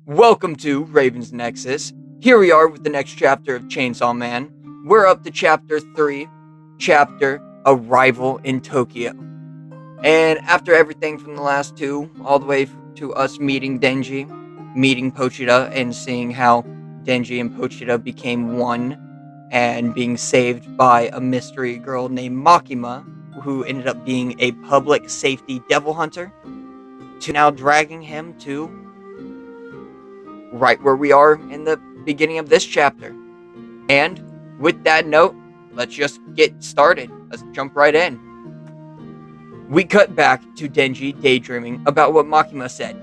Welcome to Raven's Nexus. Here we are with the next chapter of Chainsawman. We're up to chapter 3, chapter Arrival in Tokyo. And after everything from the last two, all the way to us meeting Denji, meeting Pochita, and seeing how Denji and Pochita became one, and being saved by a mystery girl named Makima, who ended up being a public safety devil hunter, to now dragging him to right where we are in the beginning of this chapter. And with that note, let's just get started. Let's jump right in. We cut back to Denji daydreaming about what Makima said.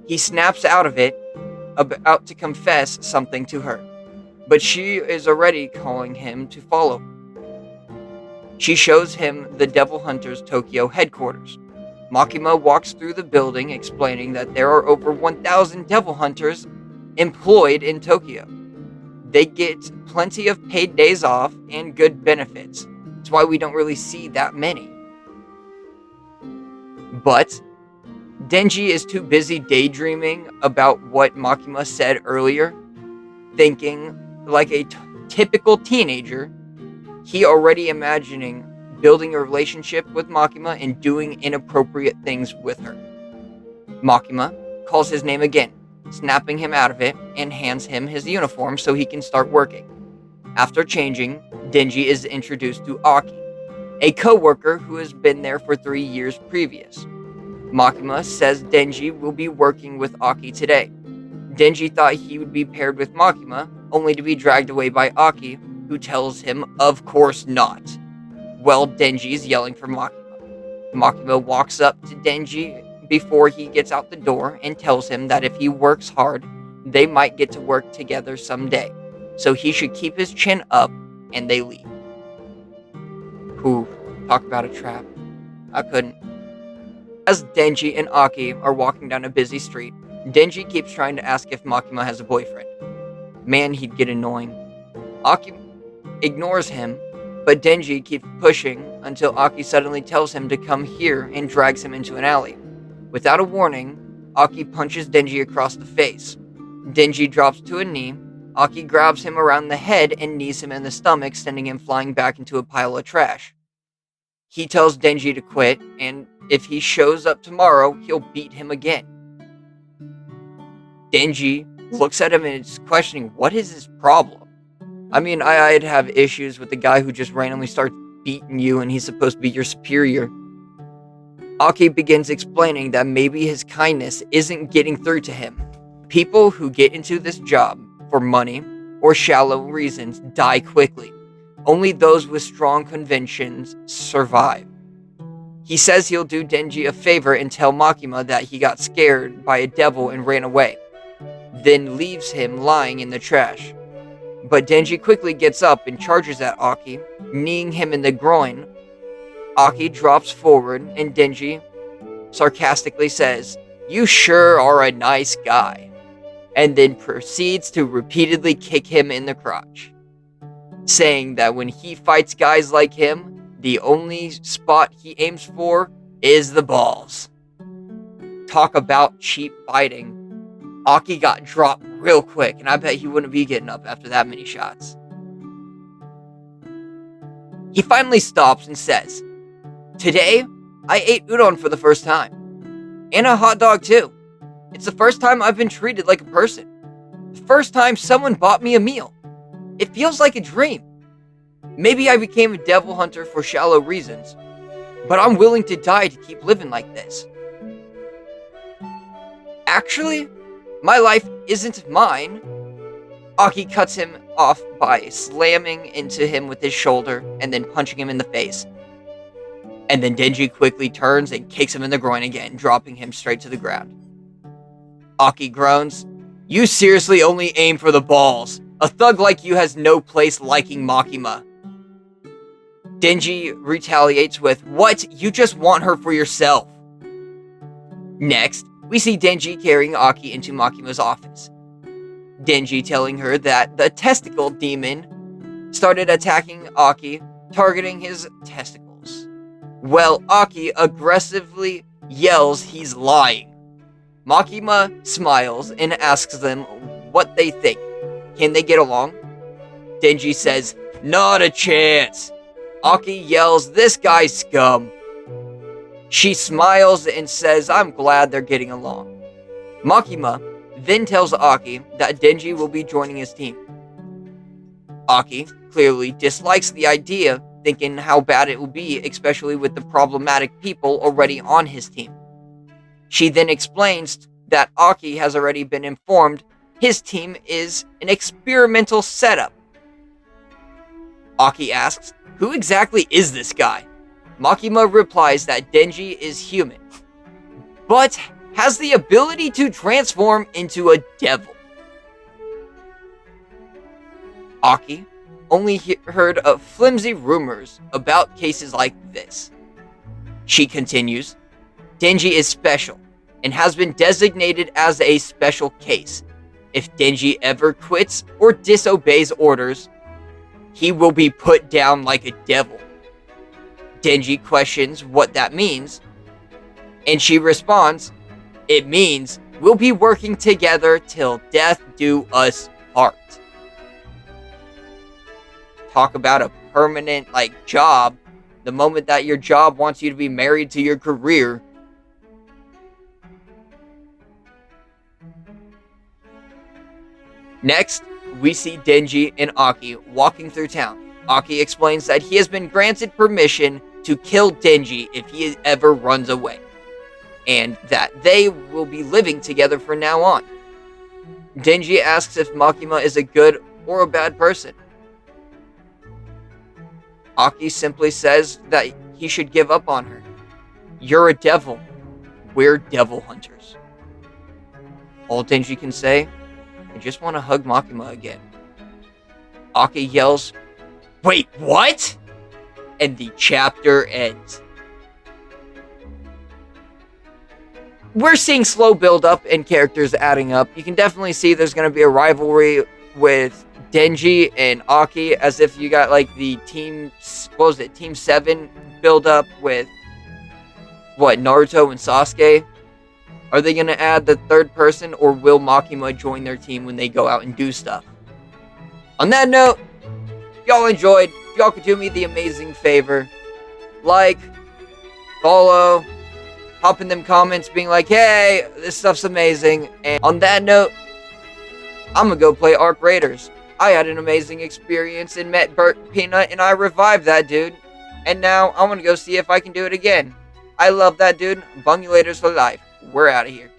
He snaps out of it, about to confess something to her, but she is already calling him to follow. She shows him the Devil Hunters Tokyo headquarters. Makima walks through the building explaining that there are over 1,000 Devil Hunters employed in Tokyo. They get plenty of paid days off and good benefits. That's why we don't really see that many. But Denji is too busy daydreaming about what Makima said earlier, thinking like a typical teenager. He already imagining building a relationship with Makima and doing inappropriate things with her. Makima calls his name again, snapping him out of it, and hands him his uniform so he can start working. After changing, Denji is introduced to Aki, a co-worker who has been there for 3 years previous. Makima says Denji will be working with Aki today. Denji thought he would be paired with Makima, only to be dragged away by Aki, who tells him, of course not. Well, Denji's yelling for Makima. Makima walks up to Denji before he gets out the door and tells him that if he works hard, they might get to work together someday. So he should keep his chin up, and they leave. Whew, talk about a trap. I couldn't. As Denji and Aki are walking down a busy street, Denji keeps trying to ask if Makima has a boyfriend. Man, he'd get annoying. Aki ignores him, but Denji keeps pushing until Aki suddenly tells him to come here and drags him into an alley. Without a warning, Aki punches Denji across the face. Denji drops to a knee. Aki grabs him around the head and knees him in the stomach, sending him flying back into a pile of trash. He tells Denji to quit, and if he shows up tomorrow, he'll beat him again. Denji looks at him and is questioning, what is his problem? I mean, I'd have issues with the guy who just randomly starts beating you and he's supposed to be your superior. Aki begins explaining that maybe his kindness isn't getting through to him. People who get into this job for money or shallow reasons die quickly. Only those with strong convictions survive. He says he'll do Denji a favor and tell Makima that he got scared by a devil and ran away, then leaves him lying in the trash. But Denji quickly gets up and charges at Aki, kneeing him in the groin. Aki drops forward and Denji sarcastically says, "You sure are a nice guy," and then proceeds to repeatedly kick him in the crotch, saying that when he fights guys like him, the only spot he aims for is the balls. Talk about cheap fighting. Aki got dropped real quick, and I bet he wouldn't be getting up after that many shots. He finally stops and says, "Today, I ate udon for the first time. And a hot dog too. It's the first time I've been treated like a person. The first time someone bought me a meal. It feels like a dream. Maybe I became a devil hunter for shallow reasons, but I'm willing to die to keep living like this. Actually, my life isn't mine." Aki cuts him off by slamming into him with his shoulder and then punching him in the face. And then Denji quickly turns and kicks him in the groin again, dropping him straight to the ground. Aki groans, "You seriously only aim for the balls. A thug like you has no place liking Makima." Denji retaliates with, "What? You just want her for yourself." Next, we see Denji carrying Aki into Makima's office. Denji telling her that the testicle demon started attacking Aki, targeting his testicles. Well, Aki aggressively yells he's lying. Makima smiles and asks them what they think. Can they get along? Denji says, "Not a chance." Aki yells, "This guy's scum." She smiles and says, "I'm glad they're getting along." Makima then tells Aki that Denji will be joining his team. Aki clearly dislikes the idea, thinking how bad it will be, especially with the problematic people already on his team. She then explains that Aki has already been informed his team is an experimental setup. Aki asks, "Who exactly is this guy?" Makima replies that Denji is human, but has the ability to transform into a devil. Aki only heard of flimsy rumors about cases like this. She continues, "Denji is special and has been designated as a special case. If Denji ever quits or disobeys orders, he will be put down like a devil." Denji questions what that means, and she responds, "It means we'll be working together till death do us part." Talk about a permanent, job. The moment that your job wants you to be married to your career. Next, we see Denji and Aki walking through town. Aki explains that he has been granted permission to kill Denji if he ever runs away, and that they will be living together from now on. Denji asks if Makima is a good or a bad person. Aki simply says that he should give up on her. "You're a devil. We're devil hunters." All Denji can say, "I just want to hug Makima again." Aki yells, "Wait, what?" And the chapter ends. We're seeing slow build up and characters adding up. You can definitely see there's going to be a rivalry with Denji and Aki, as if you got the team, Team 7 build up with Naruto and Sasuke. Are they going to add the third person, or will Makima join their team when they go out and do stuff? On that note, if y'all enjoyed, if y'all could do me the amazing favor, follow, hop in them comments being like, "Hey, this stuff's amazing." And on that note, I'm gonna go play Arc Raiders. I had an amazing experience and met Bert Peanut, and I revived that dude. And now I'm gonna go see if I can do it again. I love that dude. Bungulators for life. We're out of here.